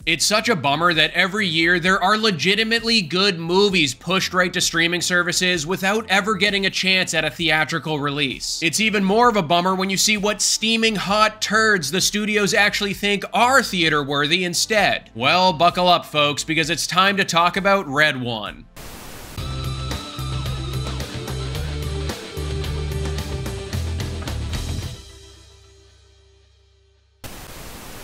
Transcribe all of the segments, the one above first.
It's such a bummer that every year there are legitimately good movies pushed right to streaming services without ever getting a chance at a theatrical release. It's even more of a bummer when you see what steaming hot turds the studios actually think are theater worthy instead. Well, buckle up folks, because it's time to talk about Red One.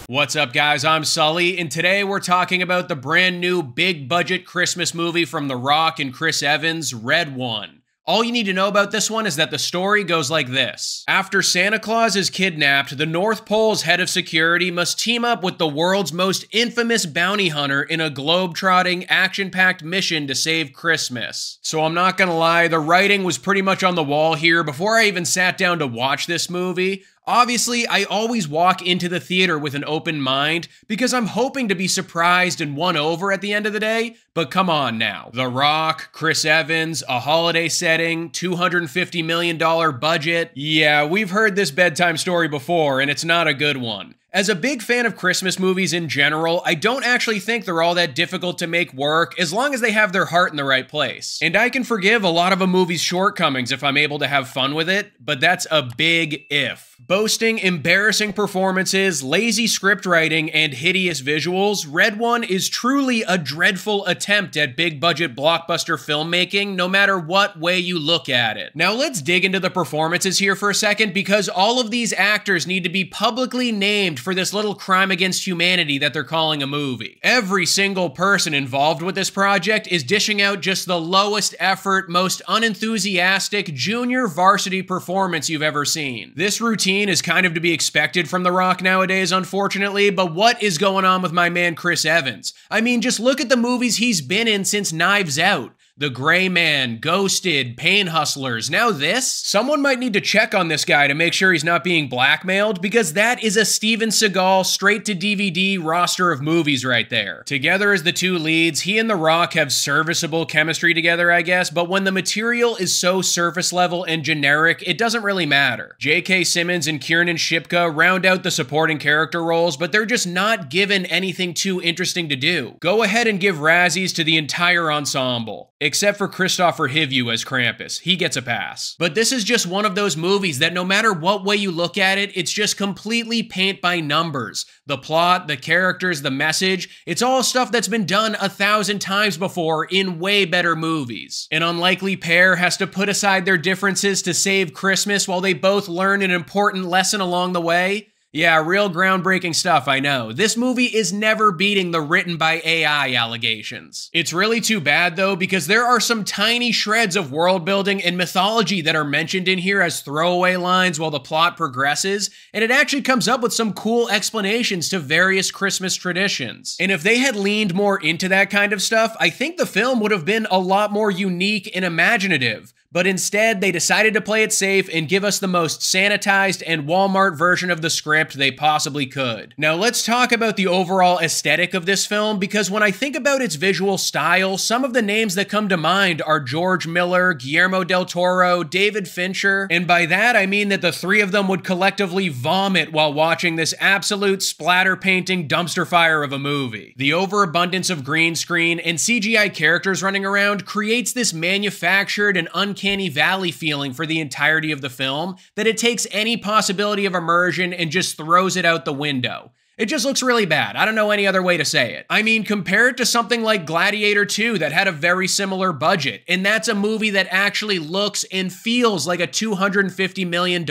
What's up guys, I'm Sully, and today we're talking about the brand new big budget Christmas movie from The Rock and Chris Evans, Red One. All you need to know about this one is that the story goes like this. After Santa Claus is kidnapped, the North Pole's head of security must team up with the world's most infamous bounty hunter in a globe-trotting, action-packed mission to save Christmas. So I'm not gonna lie, the writing was pretty much on the wall here before I even sat down to watch this movie. Obviously, I always walk into the theater with an open mind because I'm hoping to be surprised and won over at the end of the day, but come on now. The Rock, Chris Evans, a holiday setting, $250 million budget. Yeah, we've heard this bedtime story before, and it's not a good one. As a big fan of Christmas movies in general, I don't actually think they're all that difficult to make work as long as they have their heart in the right place. And I can forgive a lot of a movie's shortcomings if I'm able to have fun with it, but that's a big if. Boasting embarrassing performances, lazy script writing, and hideous visuals, Red One is truly a dreadful attempt at big budget blockbuster filmmaking no matter what way you look at it. Now let's dig into the performances here for a second because all of these actors need to be publicly named for this little crime against humanity that they're calling a movie. Every single person involved with this project is dishing out just the lowest effort, most unenthusiastic junior varsity performance you've ever seen. This routine is kind of to be expected from The Rock nowadays, unfortunately, but what is going on with my man Chris Evans? I mean, just look at the movies he's been in since Knives Out. The Gray Man, Ghosted, Pain Hustlers, now this? Someone might need to check on this guy to make sure he's not being blackmailed because that is a Steven Seagal straight-to-DVD roster of movies right there. Together as the two leads, he and The Rock have serviceable chemistry together, I guess, but when the material is so surface level and generic, it doesn't really matter. J.K. Simmons and Kiernan Shipka round out the supporting character roles, but they're just not given anything too interesting to do. Go ahead and give Razzies to the entire ensemble. Except for Christopher Hivju as Krampus. He gets a pass. But this is just one of those movies that no matter what way you look at it, it's just completely paint by numbers. The plot, the characters, the message, it's all stuff that's been done 1,000 times before in way better movies. An unlikely pair has to put aside their differences to save Christmas while they both learn an important lesson along the way. Yeah, real groundbreaking stuff, I know. This movie is never beating the written by AI allegations. It's really too bad though, because there are some tiny shreds of world building and mythology that are mentioned in here as throwaway lines while the plot progresses, and it actually comes up with some cool explanations to various Christmas traditions. And if they had leaned more into that kind of stuff, I think the film would have been a lot more unique and imaginative. But instead, they decided to play it safe and give us the most sanitized and Walmart version of the script they possibly could. Now let's talk about the overall aesthetic of this film, because when I think about its visual style, some of the names that come to mind are George Miller, Guillermo del Toro, David Fincher, and by that I mean that the three of them would collectively vomit while watching this absolute splatter painting dumpster fire of a movie. The overabundance of green screen and CGI characters running around creates this manufactured and uncanny valley feeling for the entirety of the film that it takes any possibility of immersion and just throws it out the window. It just looks really bad. I don't know any other way to say it. I mean, compare it to something like Gladiator 2 that had a very similar budget, and that's a movie that actually looks and feels like a $250 million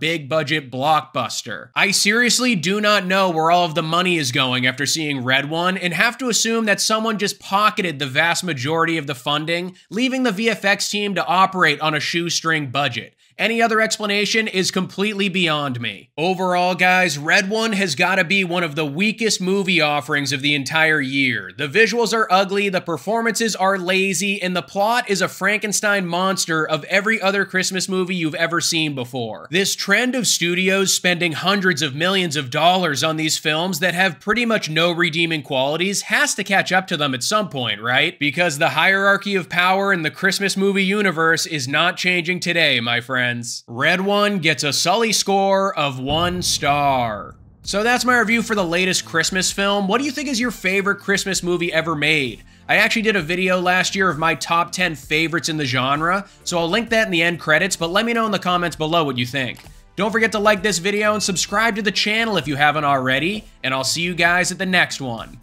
big budget blockbuster. I seriously do not know where all of the money is going after seeing Red One, and have to assume that someone just pocketed the vast majority of the funding, leaving the VFX team to operate on a shoestring budget. Any other explanation is completely beyond me. Overall, guys, Red One has gotta be one of the weakest movie offerings of the entire year. The visuals are ugly, the performances are lazy, and the plot is a Frankenstein monster of every other Christmas movie you've ever seen before. This trend of studios spending hundreds of millions of dollars on these films that have pretty much no redeeming qualities has to catch up to them at some point, right? Because the hierarchy of power in the Christmas movie universe is not changing today, my friend. Red One gets a Sully score of 1 star. So that's my review for the latest Christmas film. What do you think is your favorite Christmas movie ever made? I actually did a video last year of my top 10 favorites in the genre, so I'll link that in the end credits, but let me know in the comments below what you think. Don't forget to like this video and subscribe to the channel if you haven't already, and I'll see you guys at the next one.